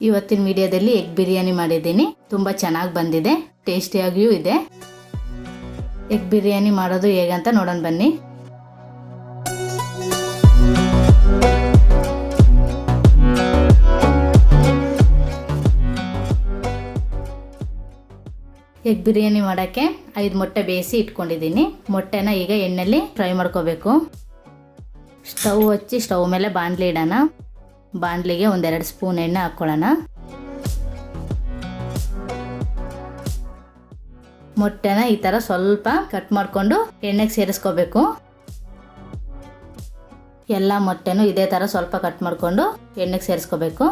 ಇವತ್ತಿನ ವಿಡಿಯೋದಲ್ಲಿ ಎಗ್ ಬಿರಿಯಾನಿ ಮಾಡಿದ್ದೀನಿ. ತುಂಬ ಚೆನ್ನಾಗಿ ಬಂದಿದೆ, ಟೇಸ್ಟಿಯಾಗಿಯೂ ಇದೆ. ಎಗ್ ಬಿರಿಯಾನಿ ಮಾಡೋದು ಹೇಗಂತ ನೋಡೋಣ ಬನ್ನಿ. ಎಗ್ ಬಿರಿಯಾನಿ ಮಾಡೋಕ್ಕೆ 5 ಮೊಟ್ಟೆ ಬೇಯಿಸಿ ಇಟ್ಕೊಂಡಿದ್ದೀನಿ. ಮೊಟ್ಟೆನ ಈಗ ಎಣ್ಣೆಯಲ್ಲಿ ಫ್ರೈ ಮಾಡ್ಕೋಬೇಕು. ಸ್ಟವ್ ಹಚ್ಚಿ ಸ್ಟವ್ ಮೇಲೆ ಬಾಣಲಿ ಇಡೋಣ. ಬಾಣಲಿಗೆ 1-2 ಸ್ಪೂನ್ ಎಣ್ಣೆ ಹಾಕ್ಕೊಳ್ಳೋಣ. ಮೊಟ್ಟೆನ ಈ ಥರ ಸ್ವಲ್ಪ ಕಟ್ ಮಾಡಿಕೊಂಡು ಎಣ್ಣೆಗೆ ಸೇರಿಸ್ಕೋಬೇಕು. ಎಲ್ಲ ಮೊಟ್ಟೆನೂ ಇದೇ ಥರ ಸ್ವಲ್ಪ ಕಟ್ ಮಾಡಿಕೊಂಡು ಎಣ್ಣೆಗೆ ಸೇರಿಸ್ಕೋಬೇಕು.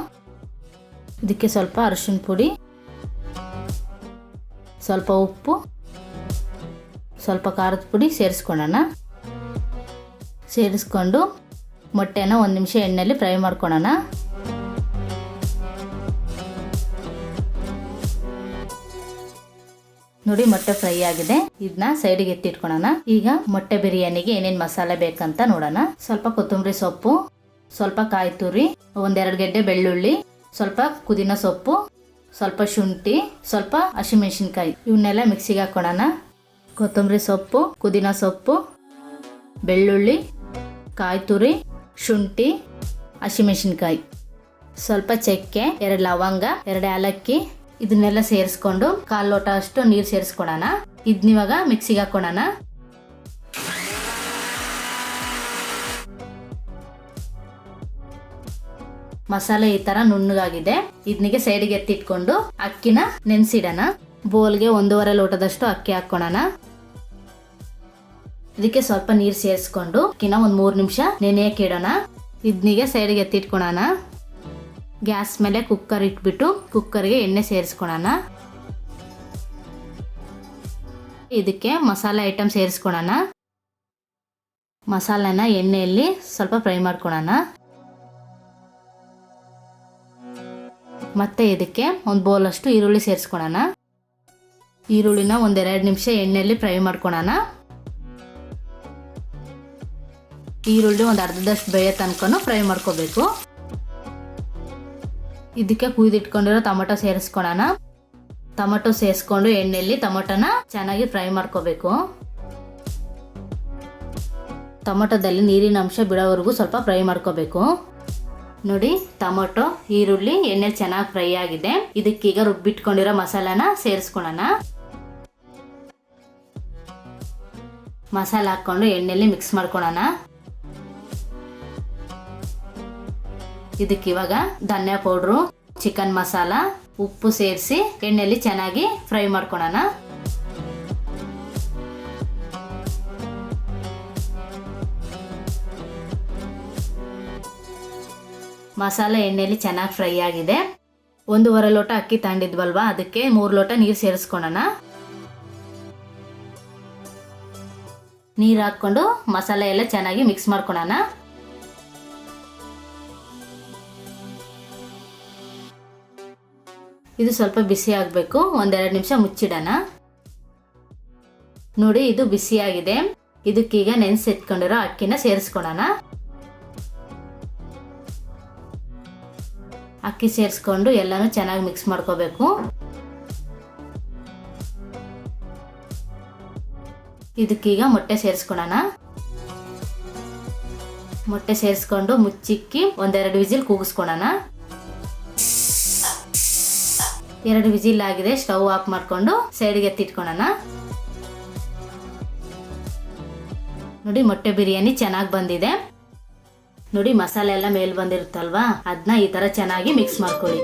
ಇದಕ್ಕೆ ಸ್ವಲ್ಪ ಅರಿಶಿನ ಪುಡಿ, ಸ್ವಲ್ಪ ಉಪ್ಪು, ಸ್ವಲ್ಪ ಖಾರದ ಪುಡಿ ಸೇರಿಸ್ಕೊಳ್ಳೋಣ. ಸೇರಿಸ್ಕೊಂಡು ಮೊಟ್ಟೆನ 1 ನಿಮಿಷ ಎಣ್ಣೆಯಲ್ಲಿ ಫ್ರೈ ಮಾಡ್ಕೊಳ್ಳೋಣ. ನೋಡಿ ಮೊಟ್ಟೆ ಫ್ರೈ ಆಗಿದೆ. ಇದನ್ನ ಸೈಡಿಗೆ ಎತ್ತಿಟ್ಕೊಳ್ಳೋಣ. ಈಗ ಮೊಟ್ಟೆ ಬಿರಿಯಾನಿಗೆ ಏನೇನು ಮಸಾಲೆ ಬೇಕಂತ ನೋಡೋಣ. ಸ್ವಲ್ಪ ಕೊತ್ತಂಬರಿ ಸೊಪ್ಪು, ಸ್ವಲ್ಪ ಕಾಯಿ ತುರಿ, 1-2 ಗೆಡ್ಡೆ ಬೆಳ್ಳುಳ್ಳಿ, ಸ್ವಲ್ಪ ಪುದೀನ ಸೊಪ್ಪು, ಸ್ವಲ್ಪ ಶುಂಠಿ, ಸ್ವಲ್ಪ ಹಸಿಮೆಣಸಿನ್ಕಾಯಿ, ಇವನ್ನೆಲ್ಲ ಮಿಕ್ಸಿಗೆ ಹಾಕೊಳ್ಳೋಣ. ಕೊತ್ತಂಬರಿ ಸೊಪ್ಪು, ಪುದೀನ ಸೊಪ್ಪು, ಬೆಳ್ಳುಳ್ಳಿ, ಕಾಯಿ ತುರಿ, ಶುಂಠಿ, ಹಸಿಮೆಣಸಿನ್ಕಾಯಿ, ಸ್ವಲ್ಪ ಚಕ್ಕೆ, 2 ಲವಂಗ, 2 ಏಲಕ್ಕಿ, ಇದನ್ನೆಲ್ಲ ಸೇರಿಸ್ಕೊಂಡು 1/4 ಲೋಟ ಅಷ್ಟು ನೀರು ಸೇರಿಸ್ಕೊಳ್ಳೋಣ. ಇದನ್ನಿವಾಗ ಮಿಕ್ಸಿಗೆ ಹಾಕೊಳ್ಳೋಣ. ಮಸಾಲೆ ಈ ತರ ನುಣ್ಣಗಾಗಿದೆ. ಇದನ್ನಿಗೆ ಸೈಡ್ಗೆ ಎತ್ತಿಟ್ಕೊಂಡು ಅಕ್ಕಿನ ನೆನೆಸಿಡೋಣ. ಬೋಲ್ಗೆ 1.5 ಲೋಟದಷ್ಟು ಅಕ್ಕಿ ಹಾಕೊಳ್ಳೋಣ. ಇದಕ್ಕೆ ಸ್ವಲ್ಪ ನೀರು ಸೇರಿಸ್ಕೊಂಡು ಅಕ್ಕಿನ 3 ನಿಮಿಷ ನೆನೆಯಕ್ಕೆ ಇಡೋಣ. ಇದನ್ನಿಗೆ ಸೈಡ್ಗೆ ಎತ್ತಿಟ್ಕೊಳ್ಳೋಣ. ಗ್ಯಾಸ್ ಮೇಲೆ ಕುಕ್ಕರ್ ಇಟ್ಬಿಟ್ಟು ಕುಕ್ಕರ್ಗೆ ಎಣ್ಣೆ ಸೇರಿಸ್ಕೊಳ್ಳೋಣ. ಇದಕ್ಕೆ ಮಸಾಲೆ ಐಟಮ್ ಸೇರಿಸ್ಕೊಳ್ಳೋಣ. ಮಸಾಲೆನ ಎಣ್ಣೆಯಲ್ಲಿ ಸ್ವಲ್ಪ ಫ್ರೈ ಮಾಡ್ಕೊಳ್ಳೋಣ. ಮತ್ತೆ ಇದಕ್ಕೆ 1 ಬೌಲ್ ಅಷ್ಟು ಈರುಳ್ಳಿ ಸೇರಿಸ್ಕೊಳ್ಳೋಣ. ಈರುಳ್ಳಿನ 1-2 ನಿಮಿಷ ಎಣ್ಣೆಯಲ್ಲಿ ಫ್ರೈ ಮಾಡ್ಕೊಳ್ಳೋಣ. ಈರುಳ್ಳಿ 1 ಅರ್ಧದಷ್ಟು ಬೇಯೋ ತನಕ ಫ್ರೈ ಮಾಡ್ಕೋಬೇಕು. ಇದಕ್ಕೆ ಕುಯ್ದಿಟ್ಕೊಂಡಿರೋ ಟೊಮೆಟೊ ಸೇರಿಸ್ಕೊಳ್ಳೋಣ. ಟೊಮೆಟೊ ಸೇರಿಸ್ಕೊಂಡು ಎಣ್ಣೆಯಲ್ಲಿ ಟೊಮೆಟೊನ ಚೆನ್ನಾಗಿ ಫ್ರೈ ಮಾಡ್ಕೋಬೇಕು. ಟೊಮೆಟೊದಲ್ಲಿ ನೀರಿನ ಅಂಶ ಬಿಡೋವರೆಗೂ ಸ್ವಲ್ಪ ಫ್ರೈ ಮಾಡ್ಕೋಬೇಕು. ನೋಡಿ ಟೊಮೆಟೊ, ಈರುಳ್ಳಿ ಎಣ್ಣೆ ಚೆನ್ನಾಗಿ ಫ್ರೈ ಆಗಿದೆ. ಇದಕ್ಕೀಗ ರುಬ್ಬಿಟ್ಕೊಂಡಿರೋ ಮಸಾಲಾನ ಸೇರಿಸ್ಕೊಳ್ಳೋಣ. ಮಸಾಲೆ ಹಾಕೊಂಡು ಎಣ್ಣೆಯಲ್ಲಿ ಮಿಕ್ಸ್ ಮಾಡ್ಕೊಳ್ಳೋಣ. ಇದಕ್ಕಿವಾಗ ಧನಿಯಾ ಪೌಡ್ರು, ಚಿಕನ್ ಮಸಾಲ, ಉಪ್ಪು ಸೇರಿಸಿ ಎಣ್ಣೆಯಲ್ಲಿ ಚೆನ್ನಾಗಿ ಫ್ರೈ ಮಾಡ್ಕೊಳ್ಳೋಣ. ಮಸಾಲೆ ಎಣ್ಣೆಯಲ್ಲಿ ಚೆನ್ನಾಗಿ ಫ್ರೈ ಆಗಿದೆ. 1.5 ಲೋಟ ಅಕ್ಕಿ ತಗೊಂಡಿದ್ವಲ್ವಾ, ಅದಕ್ಕೆ 3 ಲೋಟ ನೀರು ಸೇರಿಸ್ಕೊಳ್ಳೋಣ. ನೀರು ಹಾಕ್ಕೊಂಡು ಮಸಾಲೆ ಎಲ್ಲ ಚೆನ್ನಾಗಿ ಮಿಕ್ಸ್ ಮಾಡ್ಕೊಳ್ಳೋಣ. ಇದು ಸ್ವಲ್ಪ ಬಿಸಿ ಆಗಬೇಕು. 1-2 ನಿಮಿಷ ಮುಚ್ಚಿಡೋಣ. ನೋಡಿ ಇದು ಬಿಸಿಯಾಗಿದೆ. ಇದಕ್ಕೀಗ ನೆನೆಸಿಟ್ಕೊಂಡಿರೋ ಅಕ್ಕಿನ ಸೇರಿಸ್ಕೊಳ್ಳೋಣ. ಅಕ್ಕಿ ಸೇರಿಸ್ಕೊಂಡು ಎಲ್ಲನೂ ಚೆನ್ನಾಗಿ ಮಿಕ್ಸ್ ಮಾಡ್ಕೋಬೇಕು. ಇದಕ್ಕೀಗ ಮೊಟ್ಟೆ ಸೇರಿಸ್ಕೊಳ್ಳೋಣ. ಮೊಟ್ಟೆ ಸೇರಿಸ್ಕೊಂಡು ಮುಚ್ಚಿಕ್ಕಿ 1-2 ವಿಸಿಲ್ ಕೂಗಿಸ್ಕೊಳ್ಳೋಣ. 2 ವಿಸಿಲ್ ಆಗಿದೆ. ಸ್ಟವ್ ಆಫ್ ಮಾಡ್ಕೊಂಡು ಸೈಡ್ಗೆ ಎತ್ತಿಟ್ಕೊಳ್ಳೋಣ. ನೋಡಿ ಮೊಟ್ಟೆ ಬಿರಿಯಾನಿ ಚೆನ್ನಾಗಿ ಬಂದಿದೆ. ನೋಡಿ ಮಸಾಲೆ ಎಲ್ಲ ಮೇಲೆ ಬಂದಿರುತ್ತಲ್ವಾ, ಅದನ್ನ ಈ ತರ ಚೆನ್ನಾಗಿ ಮಿಕ್ಸ್ ಮಾಡ್ಕೊಳ್ಳಿ.